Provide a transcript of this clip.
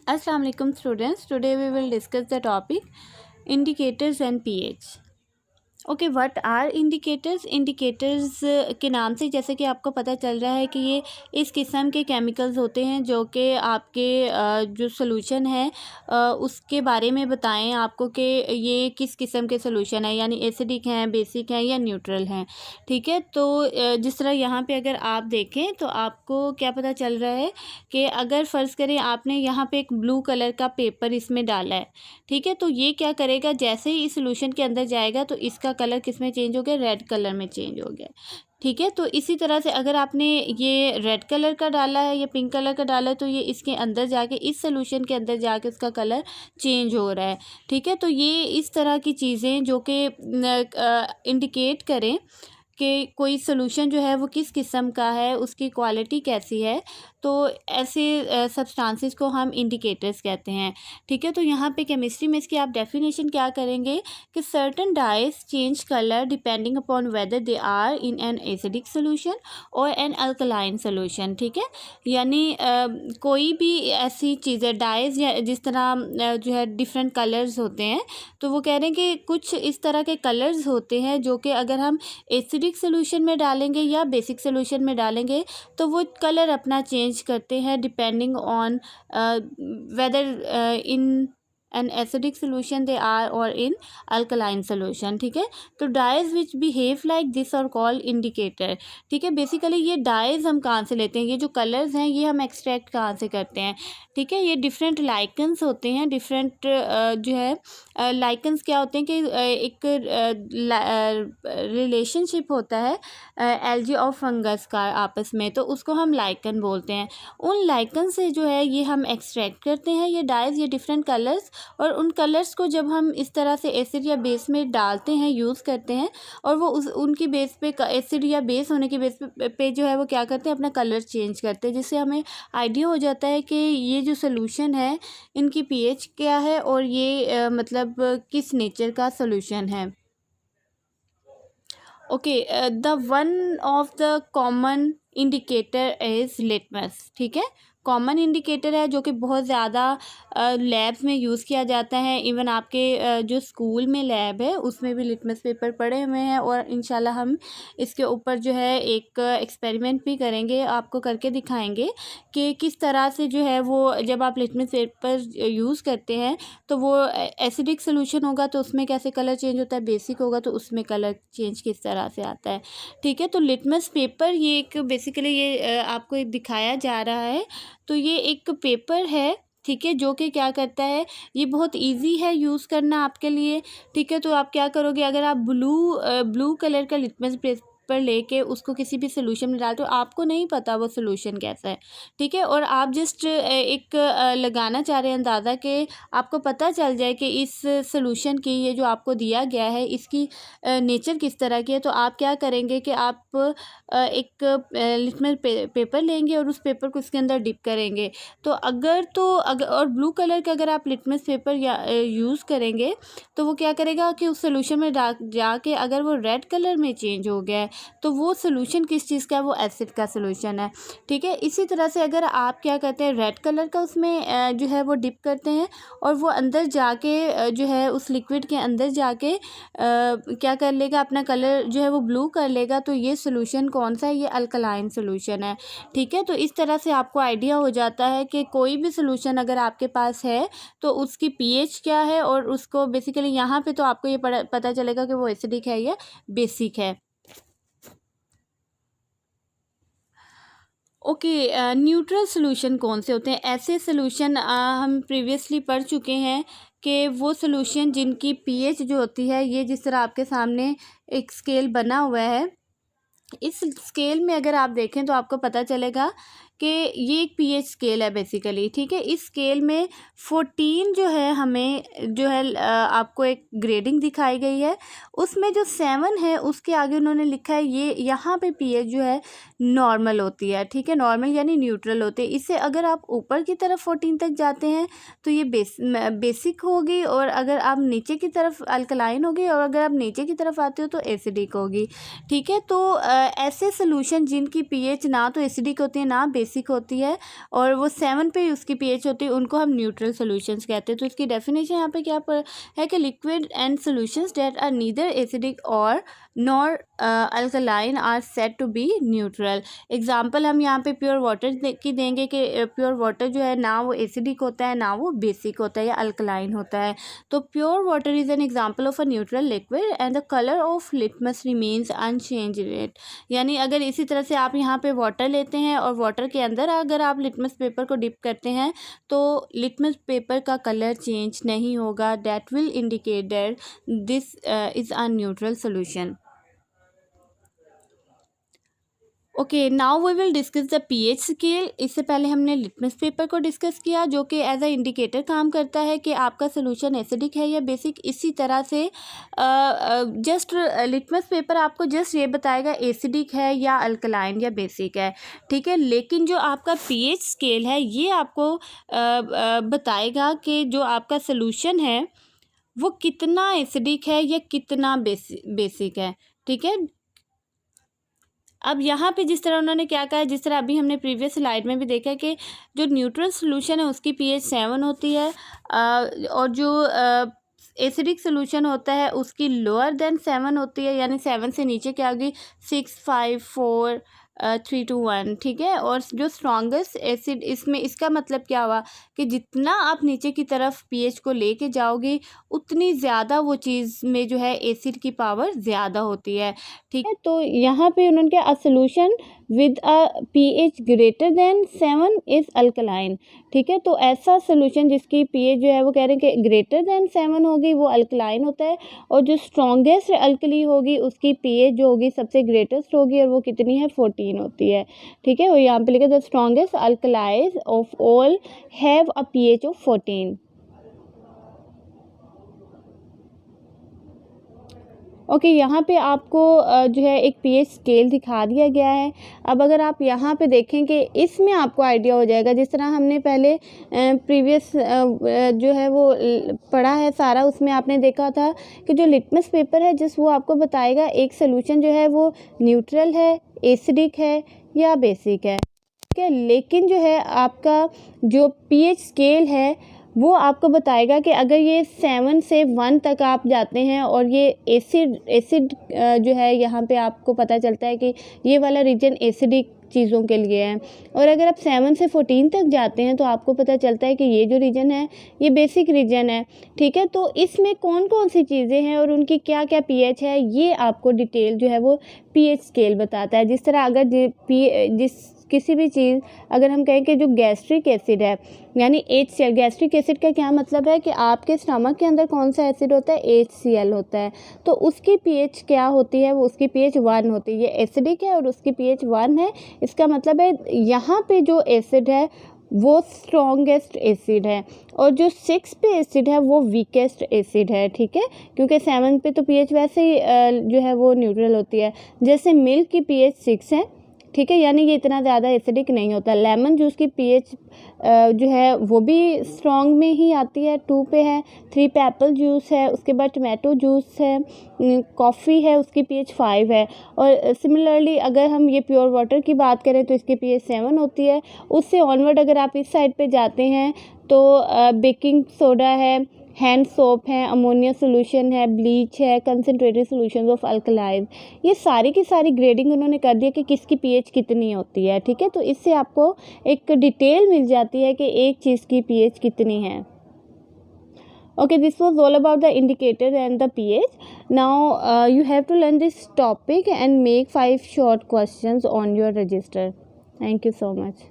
Assalamu alaikum students. Today we will discuss the topic indicators and pH. Okay, what are indicators. Indicators के नाम से जैसे कि आपको पता चल रहा है कि ये इस किस्म के केमिकल्स होते हैं जो कि आपके जो सोल्यूशन है उसके बारे में बताएं आपको कि ये किस किस्म के सोल्यूशन है, यानी एसिडिक हैं, बेसिक हैं या न्यूट्रल हैं। ठीक है, तो जिस तरह यहाँ पे अगर आप देखें तो आपको क्या पता चल रहा है कि अगर फ़र्ज़ करें आपने यहाँ पे एक ब्लू कलर का पेपर इसमें डाला है, ठीक है, तो ये क्या करेगा, जैसे ही इस सोल्यूशन के अंदर जाएगा तो इसका कलर किस में चेंज हो गया, रेड कलर में चेंज हो गया। ठीक है, तो इसी तरह से अगर आपने ये रेड कलर का डाला है या पिंक कलर का डाला है तो ये इसके अंदर जाके इस सोल्यूशन के अंदर जाके उसका कलर चेंज हो रहा है। ठीक है, तो ये इस तरह की चीज़ें जो कि इंडिकेट करें कि कोई सोल्यूशन जो है वो किस किस्म का है, उसकी क्वालिटी कैसी है, तो ऐसे सब्सटेंसेस को हम इंडिकेटर्स कहते हैं। ठीक है, तो यहाँ पे केमिस्ट्री में इसकी आप डेफिनेशन क्या करेंगे कि certain dyes change colour depending upon whether they are in an acidic solution और एन अल्कलाइन सोल्यूशन। ठीक है, यानी कोई भी ऐसी चीज़ें डाइज या जिस तरह जो है डिफरेंट कलर्स होते हैं, तो वो कह रहे हैं कि कुछ इस तरह के कलर्स होते हैं जो कि अगर हम एसिडिक सोल्यूशन में डालेंगे या बेसिक सोल्यूशन में डालेंगे तो वो कलर अपना चेंज करते हैं depending on whether in an acidic solution they are और इन अल्कलाइन सोल्यूशन। ठीक है, तो dyes which behave like this are called indicator. ठीक है, बेसिकली ये डाइज हम कहाँ से लेते हैं, ये जो कलर्स हैं ये हम एक्सट्रैक्ट कहाँ से करते हैं। ठीक है, ये डिफरेंट लाइकन्स होते हैं, डिफरेंट जो है लाइकन्स क्या होते हैं कि एक रिलेशनशिप होता है एल्गी और फंगस का आपस में, तो उसको हम लाइकन बोलते हैं। उन लाइकन से जो है ये हम एक्सट्रैक्ट करते हैं ये डाइज, ये डिफरेंट कलर्स, और उन कलर्स को जब हम इस तरह से एसिड या बेस में डालते हैं, यूज़ करते हैं, और वो उनकी बेस पे एसिड या बेस होने की बेस पे जो है वो क्या करते हैं, अपना कलर चेंज करते हैं, जिससे हमें आइडिया हो जाता है कि ये जो सोल्यूशन है इनकी पीएच क्या है और ये मतलब किस नेचर का सोल्यूशन है। Okay, the one of the common indicator is litmus. ठीक है, कॉमन इंडिकेटर है जो कि बहुत ज़्यादा लैब्स में यूज़ किया जाता है। इवन आपके जो स्कूल में लैब है उसमें भी लिटमस पेपर पड़े हुए हैं, और इंशाल्लाह हम इसके ऊपर जो है एक एक्सपेरिमेंट भी करेंगे, आपको करके दिखाएंगे कि किस तरह से जो है वो जब आप लिटमस पेपर यूज़ करते हैं तो वो एसिडिक सोल्यूशन होगा तो उसमें कैसे कलर चेंज होता है, बेसिक होगा तो उसमें कलर चेंज किस तरह से आता है। ठीक है, तो लिटमस पेपर ये एक बेसिकली ये आपको एक दिखाया जा रहा है, तो ये एक पेपर है। ठीक है, जो कि क्या करता है, ये बहुत इजी है यूज़ करना आपके लिए। ठीक है, तो आप क्या करोगे, अगर आप ब्लू कलर का लिटमस पेपर लेके उसको किसी भी सोल्यूशन में डालते हो, आपको नहीं पता वो सोल्यूशन कैसा है। ठीक है, और आप जस्ट एक लगाना चाह रहे हैं अंदाज़ा कि आपको पता चल जाए कि इस सोल्यूशन की ये जो आपको दिया गया है इसकी नेचर किस तरह की है, तो आप क्या करेंगे कि आप एक लिटमस पेपर लेंगे और उस पेपर को इसके अंदर डिप करेंगे। तो अगर और ब्लू कलर का अगर आप लिटमस पेपर या यूज़ करेंगे तो वो क्या करेगा कि उस सोल्यूशन में जाके अगर वो रेड कलर में चेंज हो गया है तो वो सोल्यूशन किस चीज़ का है, वो एसिड का सोल्यूशन है। ठीक है, इसी तरह से अगर आप क्या करते हैं, रेड कलर का उसमें जो है वो डिप करते हैं और वो अंदर जाके जो है उस लिक्विड के अंदर जाके क्या कर लेगा, अपना कलर जो है वो ब्लू कर लेगा, तो ये सोल्यूशन कौन सा है, ये अल्कलाइन सोल्यूशन है। ठीक है, तो इस तरह से आपको आइडिया हो जाता है कि कोई भी सोल्यूशन अगर आपके पास है तो उसकी पीएच क्या है, और उसको बेसिकली यहाँ पे तो आपको ये पता चलेगा कि वो एसिडिक है या बेसिक है। ओके, न्यूट्रल सोल्यूशन कौन से होते हैं, ऐसे सोल्यूशन हम प्रीवियसली पढ़ चुके हैं कि वो सोल्यूशन जिनकी पीएच जो होती है, ये जिस तरह आपके सामने एक स्केल बना हुआ है, इस स्केल में अगर आप देखें तो आपको पता चलेगा कि ये एक पीएच स्केल है बेसिकली। ठीक है, इस स्केल में 14 जो है हमें जो है आपको एक ग्रेडिंग दिखाई गई है, उसमें जो 7 है उसके आगे उन्होंने लिखा है ये यहाँ पे पीएच जो है नॉर्मल होती है। ठीक है, नॉर्मल यानी न्यूट्रल होती है। इससे अगर आप ऊपर की तरफ 14 तक जाते हैं तो ये बेसिक होगी, और अगर आप नीचे की तरफ अल्कलाइन होगी, और अगर आप नीचे की तरफ आते हो तो एसिडिक होगी। ठीक है, तो ऐसे सोल्यूशन जिनकी पीएच ना तो एसिडिक होती है ना बेसिक होती है और वो 7 पे उसकी pH होती है, उनको हम न्यूट्रल सॉल्यूशंस कहते हैं। तो इसकी डेफिनेशन यहाँ पे क्या है कि liquid and solutions that are neither acidic और nor alkaline are said to be neutral. Example हम यहाँ पे प्योर वाटर की देंगे कि प्योर वाटर जो है ना वो एसिडिक होता है ना वो बेसिक होता है या अल्कलाइन होता है। तो pure water is an example of a neutral liquid and the colour of litmus remains unchanged. यानी अगर इसी तरह से आप यहाँ पे वाटर लेते हैं और वाटर के अंदर अगर आप लिटमस पेपर को डिप करते हैं तो लिटमस पेपर का कलर चेंज नहीं होगा। That will indicate that this is a neutral solution. Okay, now we will discuss the pH scale. इससे पहले हमने लिटमस पेपर को डिस्कस किया जो कि एज अ इंडिकेटर काम करता है कि आपका सोल्यूशन एसिडिक है या बेसिक। इसी तरह से जस्ट लिटमस पेपर आपको जस्ट ये बताएगा एसिडिक है या अल्कलाइन या बेसिक है, ठीक है। लेकिन जो आपका पीएच स्केल है ये आपको बताएगा कि जो आपका सोल्यूशन है वो कितना एसिडिक है या कितना बेसिक है, ठीक है। अब यहाँ पे जिस तरह उन्होंने क्या कहा है, जिस तरह अभी हमने प्रीवियस स्लाइड में भी देखा है कि जो न्यूट्रल सोल्यूशन है उसकी पीएच 7 होती है और जो एसिडिक सोल्यूशन होता है उसकी लोअर देन 7 होती है, यानी 7 से नीचे क्या होगी 6, 5, 4, 3, 2, 1, ठीक है। और जो स्ट्रॉन्गेस्ट एसिड इसमें इसका मतलब क्या हुआ कि जितना आप नीचे की तरफ पीएच को लेके जाओगे उतनी ज़्यादा वो चीज़ में जो है एसिड की पावर ज़्यादा होती है, ठीक है। तो यहाँ पे उन्होंने क्या, a solution with a pH greater than 7 is alkaline, ठीक है। तो ऐसा सोल्यूशन जिसकी पीएच जो है वो कह रहे हैं कि ग्रेटर देन 7 होगी वो अल्कलाइन होता है, और जो स्ट्रॉन्गेस्ट अल्कली होगी उसकी पीएच जो होगी सबसे ग्रेटेस्ट होगी और वो कितनी है 14 होती है, ठीक है। वो यहाँ पे लिखा the strongest alkalis of all have a pH of 14। Okay, यहाँ पे आपको जो है एक पीएच स्केल दिखा दिया गया है। अब अगर आप यहाँ पे देखें कि इसमें आपको आइडिया हो जाएगा, जिस तरह हमने पहले प्रीवियस जो है वो पढ़ा है सारा, उसमें आपने देखा था कि जो लिटमस पेपर है जिस वो आपको बताएगा एक सोल्यूशन जो है वो न्यूट्रल है, एसिडिक है या बेसिक है, ठीक है। लेकिन जो है आपका जो पीएच स्केल है वो आपको बताएगा कि अगर ये 7 से 1 तक आप जाते हैं और ये एसिड जो है यहाँ पे आपको पता चलता है कि ये वाला रीजन एसिडिक चीज़ों के लिए है, और अगर आप 7 से 14 तक जाते हैं तो आपको पता चलता है कि ये जो रीजन है ये बेसिक रीजन है, ठीक है। तो इसमें कौन कौन सी चीज़ें हैं और उनकी क्या क्या पीएच है ये आपको डिटेल जो है वो पीएच स्केल बताता है। जिस तरह अगर किसी भी चीज़ अगर हम कहें कि जो गैस्ट्रिक एसिड है यानी HCl, गैस्ट्रिक एसिड का क्या मतलब है कि आपके स्टमक के अंदर कौन सा एसिड होता है, HCl होता है, तो उसकी पीएच क्या होती है, वो उसकी पीएच 1 होती है। ये एसिडिक है और उसकी पीएच 1 है, इसका मतलब है यहाँ पे जो एसिड है वो स्ट्रॉन्गेस्ट एसिड है और जो 6 पे एसिड है वो वीकेस्ट एसिड है, ठीक है। क्योंकि 7 पे तो पीएच वैसे ही जो है वो न्यूट्रल होती है। जैसे मिल्क की पीएच 6 है, ठीक है, यानी ये इतना ज़्यादा एसिडिक नहीं होता। लेमन जूस की पीएच जो है वो भी स्ट्रॉन्ग में ही आती है, 2 पे है। 3 पे एप्पल जूस है, उसके बाद टमाटो जूस है, कॉफ़ी है उसकी पीएच 5 है। और सिमिलरली अगर हम ये प्योर वाटर की बात करें तो इसकी पीएच 7 होती है। उससे ऑनवर्ड अगर आप इस साइड पे जाते हैं तो बेकिंग सोडा है, हैंड सोप है, अमोनिया सोल्यूशन है, ब्लीच है, कंसनट्रेटेड सोल्यूशन ऑफ अल्कलाइज, ये सारी की सारी ग्रेडिंग उन्होंने कर दिया कि किसकी पीएच कितनी होती है, ठीक है। तो इससे आपको एक डिटेल मिल जाती है कि एक चीज़ की पीएच कितनी है। Okay, this was all about the indicator and the pH. Now you have to learn this topic and make 5 short questions on your register. Thank you so much.